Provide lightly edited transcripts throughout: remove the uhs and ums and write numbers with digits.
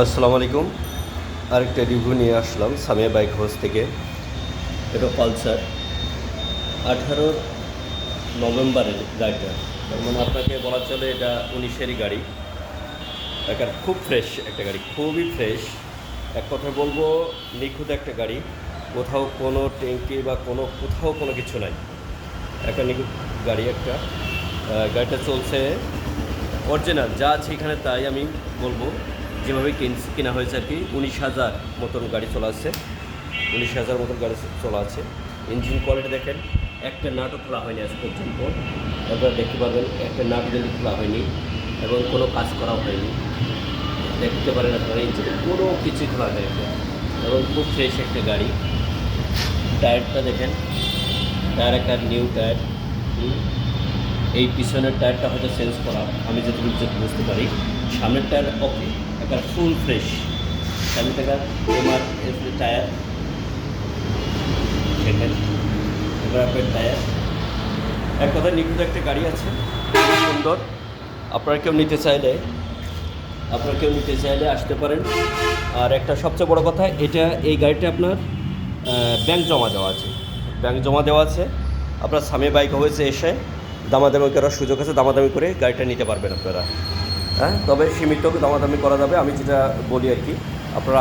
আসসালামু আলাইকুম। আরেকটা রিভিউ নিয়ে আসলাম সামিয়া বাইক হাউস থেকে। এটা পালসার 18 নভেম্বরের গাড়িটা, তার মানে আপনাকে বলা চলে এটা 19-এরই গাড়ি। একটা খুব ফ্রেশ একটা গাড়ি, খুবই ফ্রেশ। এক কথায় বলবো নিখুঁত একটা গাড়ি, কোথাও কোনো ট্যাঙ্কি বা কোথাও কোনো কিছু নাই। একটা নিখুঁত গাড়ি একটা। গাড়িটা চলছে অরিজিনাল, যা আছে এখানে তাই আমি বলবো, যেভাবে কেনা হয়েছে আর কি। 19,000 মতন গাড়ি চলা আছে, 19,000 মতন গাড়ি চলা আছে। ইঞ্জিন কোয়ালিটি দেখেন, একটা নাটও খোলা হয়নি আজ পর্যন্ত। আপনারা দেখতে পারবেন একটা নাট যদি খোলা হয়নি এবং কোনো কাজ করা হয়নি। দেখতে পারেন আপনারা ইঞ্জিনে কোনো কিছুই খোলা হয়নি এবং খুব ফ্রেশ একটা গাড়ি। টায়ারটা দেখেন, টায়ার একটা নিউ টায়ার। এই পিছনের টায়ারটা হয়তো চেঞ্জ করা, আমি যতটুকু বুঝতে পারি। সামনের টায়ার ওকে, একটা ফুল ফ্রেশ। সামনের টায়ার টায়ার দেখেন, এবার আপনার টায়ার। এক কথায় নিখুঁত একটা গাড়ি আছে, খুব সুন্দর। আপনারা কেউ নিতে চাইলে আসতে পারেন। আর একটা সবচেয়ে বড় কথা, এই গাড়িটা আপনার ব্যাংক জমা দেওয়া আছে। আপনার সামিয়া বাইক হয়েছে এসে দামাদামি করার সুযোগ আছে, দামাদামি করে গাড়িটা নিতে পারবেন আপনারা। হ্যাঁ, তবে সীমিত দামাদামি করা যাবে, আমি যেটা বলি আর কি। আপনারা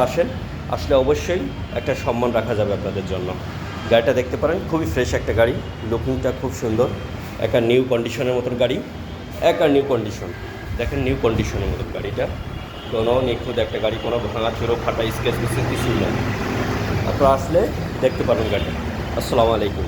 আসলে অবশ্যই একটা সম্মান রাখা যাবে আপনাদের জন্য। গাড়িটা দেখতে পারেন, খুবই ফ্রেশ একটা গাড়ি, লুকিংটা খুব সুন্দর। একটা নিউ কন্ডিশনের মতন গাড়ি, নিউ কন্ডিশন। দেখেন, নিউ কন্ডিশনের মতন গাড়িটা, কোনো নিখুঁত একটা গাড়ি, কোনো ভাঙা চোরো ফাটা স্কেচ কিছুই নেই। আপনারা আসলে দেখতে পারেন গাড়িটা। আসসালামু আলাইকুম।